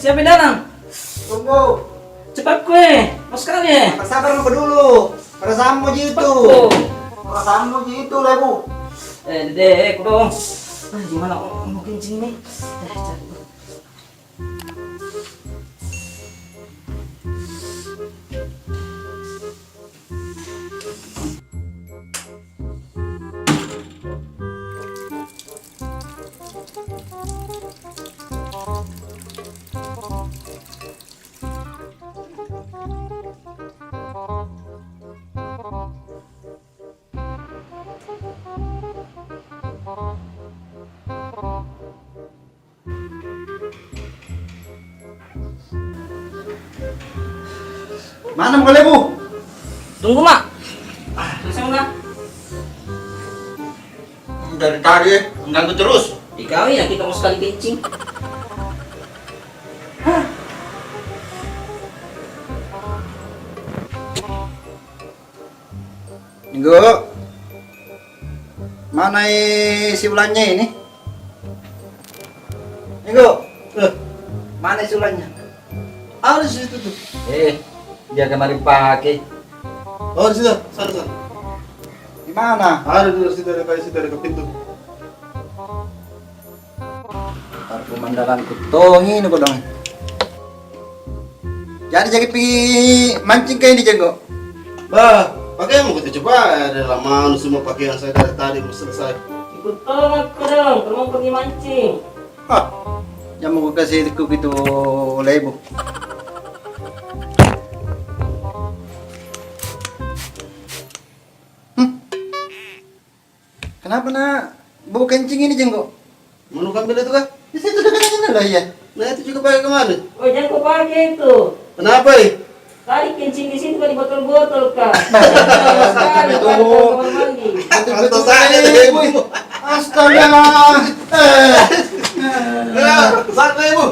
siapin danang. Tunggu. Cepat kue, mau sekali. Sabar lu dulu. Perasaan mo gitu. Cepat. Perasaan mo gitu, Lebu. Dek, dong. Gimana mau kencing nih? Cari. Mana mo, Lebu? Tunggu, Mak. Selesai enggak? Dari tadi, mengganggu terus. Ikaw ya, kita mau sekali kencing. Minggu. Mana si ulannya ini? Minggu. Mana si ulannya? Ah, di situ tuh. Dia kemarin pakai. Oh, di situ, sana. Di mana? Ada di situ, ada kayak situ, ada ke pintu. Ntar pemandanganku tongi ini dong. Jadi pergi mancing kayak di Jenggo. Bah, pakai mau kita coba. Ada lama semua pakaian saya dari tadi belum selesai. Ikut tolong aku dong, kalau mau pergi mancing. Hah, yang mau kasih ku gitu Lebu. Kenapa nak bau kencing ini Jenggo? Mau ambil itu kah? Di situ dekat lah ya. Nah itu juga pakai kemana? Oh, jangan kau pakai itu. Kenapa nih? Tadi kencing di situ kan di botol-botol kak. Sekali Itu. pakai kamar mandi. Atau saya Ibu. Astaga. Sana Ibu.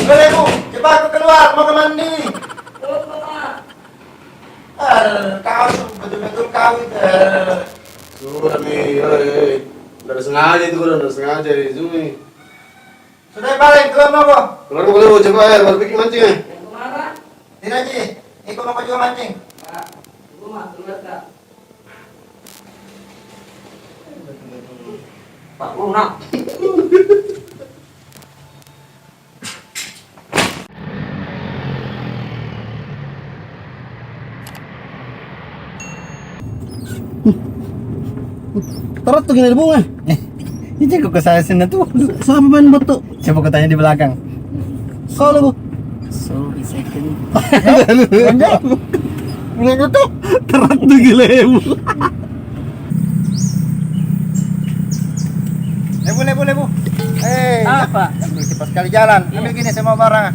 Lebu, cepat kau keluar mau ke mandi. Tolong, Mak. Kau tuh betul-betul kau itu. Sudah nih, udah sengaja itu udah sengaja di Zumi. Sudah balik keluar mau kok. Keluar boleh coba ya, baru bikin mancing ya. Yang kemana? Tidak Ji, ikut mau juga mancing. Kak, tunggu Mak, keluar kak. Pak Lunak. Tarat tuh gini bunga. Ini kok saya sini tuh. Sama main betul. Coba kau tanya di belakang. Kalau Bu. Sorry, second. Ini tuh. Tarat tuh gila Bu. Lebu. Apa? Cepat sekali jalan. Ambil gini semua barang.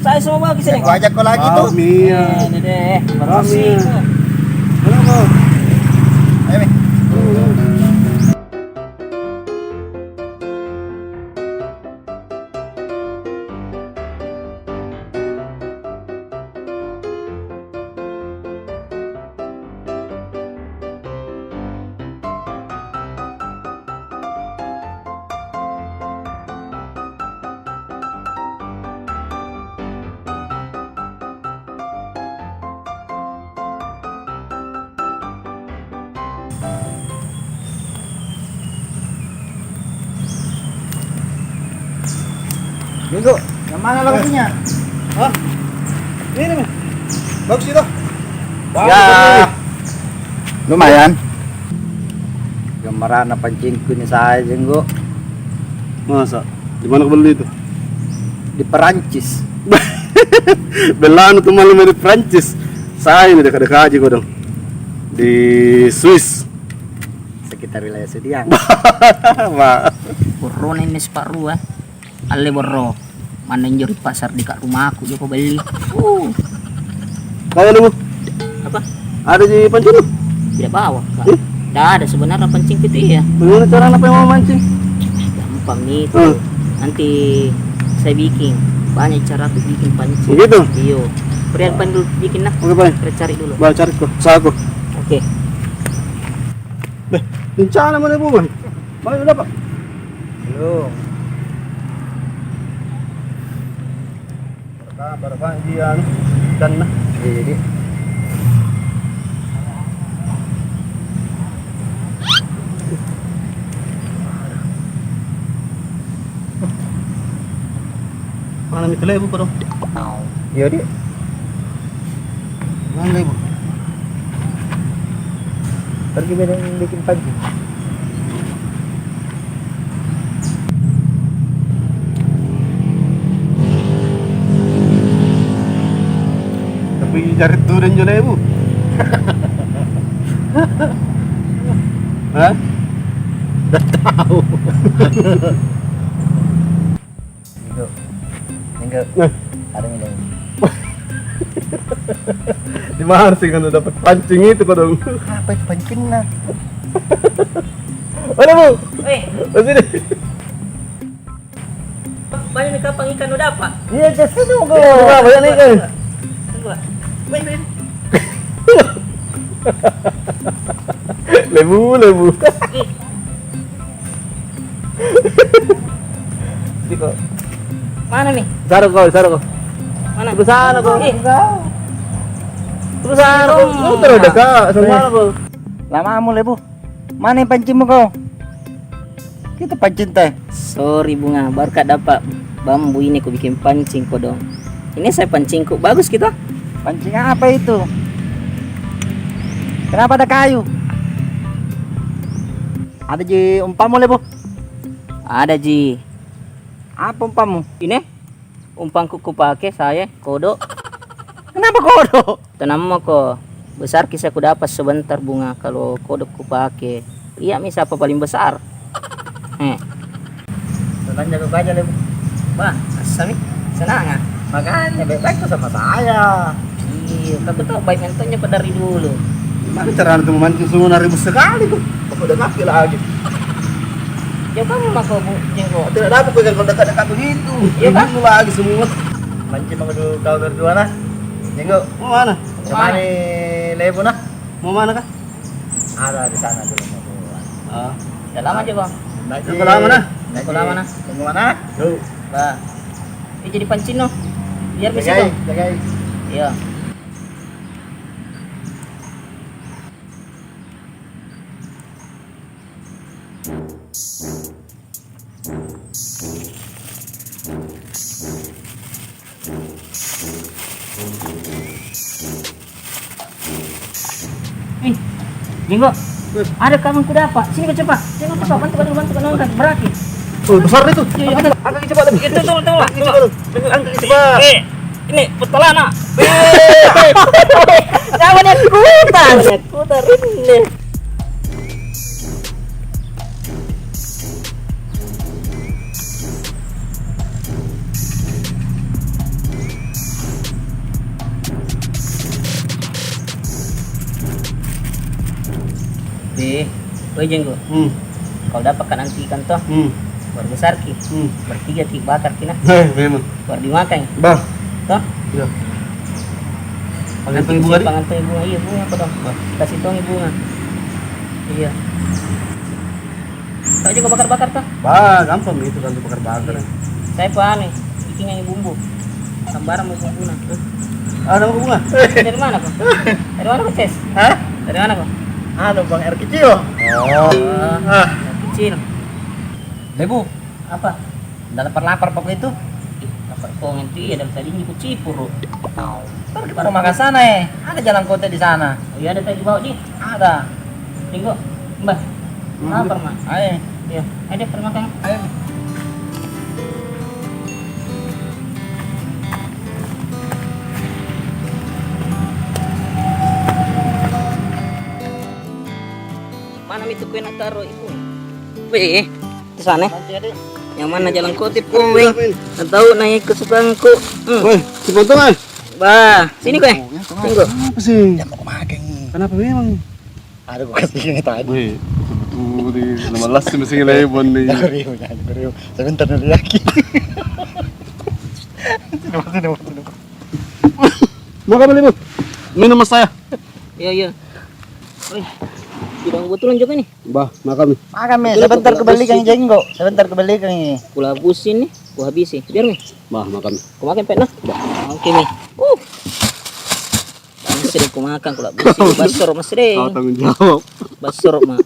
Saya semua bagi sini. Gua ajak kau lagi tuh. Mia. Deh, makasih. Kenapa? Ayo, Mi. Minggu, yang mana lokasinya? Hah? Ini nih. Bagus itu. Ya, lumayan. Gambaran pancingku ini saya Jenggo Masa? Di mana kau beli itu? di Perancis. Belano tuh malam di Prancis. Saya ini dekat-dekat aja kau dong. Di Swiss. Sekitar wilayah Sudiang. Wah. Borro nih separuh Ale borro. Mana yang di pasar di kat rumah aku juga beli. Kau nemu? Apa? Ada di pancing lu? Tidak bawa. Kak. Tidak ada sebenarnya pancing itu ya. Bagaimana cara apa yang mau mancing? Gampang nih itu. Nanti saya bikin banyak cara tuh bikin pancing. Begitu? Iyo. Beri apa dulu bikin nah. Oke, baik. Kita cari dulu. Bawa cari kok, saku. Oke. Rencana mana bu, Bang? Mana udah pak? Belum. Kabar apa dia ikan nah. Jadi Mana mi kelebu ko dong? iya di. Mana lebu? Pergi bikin pagi. Tapi jarit turun jo lebu. Hah? Udah tahu. Minggu. Minggu. Nah, Ada minggu. di mana sih kan dapat pancing itu kok dong? Apa itu pancing nah? Mana bu? Eh, Sini. banyak nih kapang ikan udah apa? Iya, jadi nunggu. Wah, banyak nih kan. Tunggu. Main. Lebu. Jadi kok Mana nih? Saro kau. Mana? Terus sana kau. Eh, Terus sana kau. Kau terus dekat sama kau. lama mu lebu. Mana yang pancingmu kau? Kita pancing teh. sorry Bunga, baru kak dapat bambu ini ku bikin pancing kok dong. Ini saya pancing kok bagus gitu. Pancing apa itu? Kenapa ada kayu? Ada ji umpamu lebu. Ada Ji. Apa umpamu? Ini umpanku ku pakai saya kodok. Kenapa kodok? Tanam kok besar kisah ku dapat sebentar Bunga kalau kodok ku pakai. Iya misal apa paling besar. Tenang jago aja lebu. Wah, asami senang ah. Makanya baik-baik tuh sama saya. Iya, aku tahu baik mentonya pada dari dulu. Gimana cara itu memancing semua ribu sekali tuh? Kau udah kaki lagi. Ya kamu mah kau jenggot. Tidak dapat kau kalau dekat-dekat begitu. Iya, Pak. Bingung lagi semua. Mancing mau kau berdua nah. Jenggo. Mau mana? Kemana lebu nah? Mau mana kah? Ada di sana dulu mau buat. Ah, Ya lama aja bang. Yang lama nah? Yang lama nah. Tunggu mana? Tuh. Bah. Ini jadi pancing no. Biar bisa Jagai, tuh. jagai. Iya. Jenggo, ada kawan ku dapat. Sini kau cepat. Jenggo cepat, bantu angkat. Beraki. Oh, besar itu. Iya, Angkat cepat lebih. Itu tunggu. Angkat cepat. Ini petolana. Jangan ikutan. Ikutan ini. Woi Jenggo, kalau dapat kan nanti ikan toh, baru besar ki, bertiga ki bakar ki nah, Memang. baru dimakan, Bang. toh. Iya. Pakai Nanti bunga di. simpangan bunga, iya bunga kok dong, kasih tongi bunga, iya. Tahu juga bakar-bakar toh, Bah, gampang itu kalau bakar-bakar. saya paham nih, bikin yang bumbu, sambaran mau bumbu nah. Ada bunga. Dari mana kok? Dari mana kok Ces? Hah? Dari mana kok? Ada bang air kecil. Oh. Yang kecil. Lebu, Apa? udah lapar pokok itu. Lapar kok nanti ya dari tadi nyiput cipur. Ntar kita mau makan sana ya. Ada jalan kota di sana. Oh iya ada tadi bawa di. Ada. Tengok, Mbah. Lapar mah. Ayo. Iya, ada permakan. Ayo. Mana itu kue nak taruh ibu? Weh, di sana. Nanti ada. Yang mana jalan kotip weh? Tak tahu naik kesukaanku. Woi, sepotong ah. Bah, sini kue. Tunggu. Apa sih? Jangan mau makan. Kenapa memang? Ada gua kasih ini tadi. Woi, betul di nama las mesti lebon nih. Jangan beriu. Sebentar dulu lagi. Tidak. Mau kamu lebon? Minum mas saya. Iya. Wih, bidang botulan juga nih. Bah, makan. Makan me. Sebentar kembali kang Jenggo. Sebentar kembali kang ini. Kula habisin nih, ku habisi. Biar nih. Bah, makan. Ku makan pet nah. Oke nih. Kami sering kumakan kalau bersih basur mas deh. Kau tanggung jawab. Basur mah.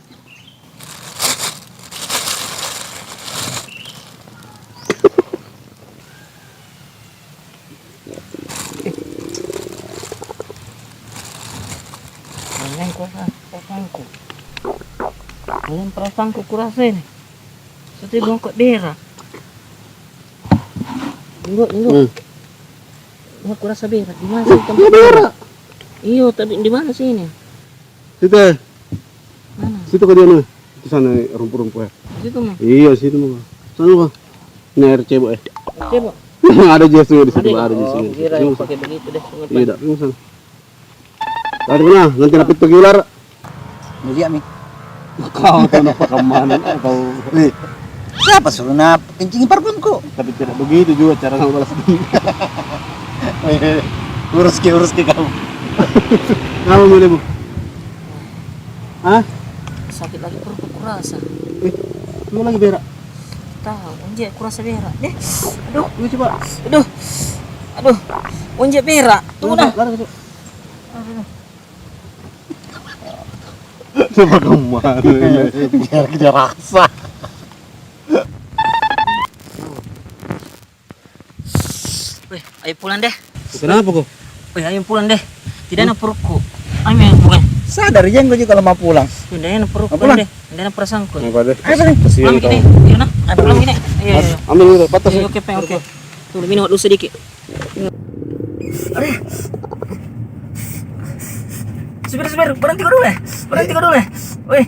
Kalian perasaanku kurasa ini. Seperti bongkok daerah. Enggak. Enggak kurasa berak. Di mana sih tempat berak? Iya, tapi di mana sih ini? Situ. Mana? Situ ke dia nih. Itu sana rumput-rumput ya. Situ mah. Iya, situ mah. Sana mah. Ini air cebok ya. Coba. Ada jesu di situ, ada jesu. Oh, kira yang pakai begitu deh. Iya, dak sana. Tadi mana? Nanti napit pergi ular. Mulia mi. Kau tahu apa kemana kau. Siapa suruh na kencingin parfumku? Tapi tidak begitu juga cara balas dendam. Urus ke kamu. Kamu milih bu? Hah? Sakit lagi perut kurasa. Mau lagi berak? Tahu, onje kurasa berak. Deh. Aduh, Lu coba. aduh. Onje berak. Tunggu dah. Lari coba. Coba kemana? Biar kita rasa. Weh, ayo pulang deh. Kenapa kok? Weh, ayo pulang deh. Tidak enak perutku. Ayo bukan. Sadar yang gue juga kalau mau pulang. Tidak enak perutku Pulang. deh. Tidak enak perasaanku. Apa deh? Ayo nih. Kasihan Pulang gini. kau. Ayo nah. Ayo pulang gini. Ayo. Ambil dulu, batas. Ayo, oke, Peng, oke. Tuh, minum dulu sedikit. Sebentar, berhenti kau dulu ya. Weh,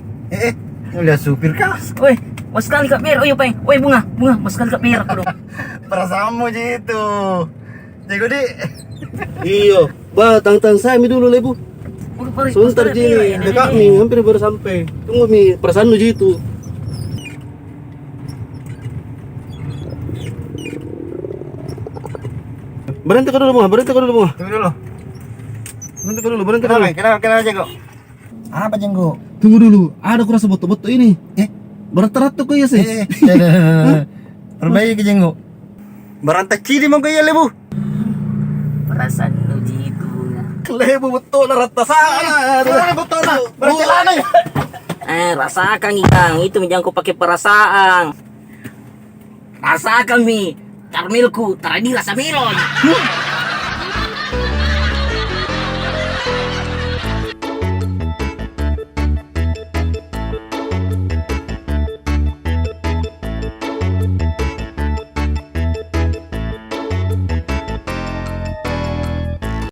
Lihat supir kah? weh, mau sekali kak berak, Peng. Weh, bunga, mau sekali kak berak kau dong. Perasaanmu gitu. Jago di. Iya, tang saya mi dulu lebu. Sebentar Ji, dekat mi, hampir baru sampai. Tunggu mi, perasaan lu gitu. Berhenti kau dulu bunga. Tunggu dulu. Kenapa Jenggo? Apa Jenggo? Tunggu dulu, ada kurasa botok-botok ini. Berat-berat kok ya sih. Perbaiki Jenggo. Berantak ciri mau kayak lebu. Perasaan lu gitu, bunga. Lebu betul rata sana. Betul lah. Bercelana ya. Rasakan Ikang, itu menjangkau pakai perasaan. Rasakan mi, karmilku, tadi rasa melon.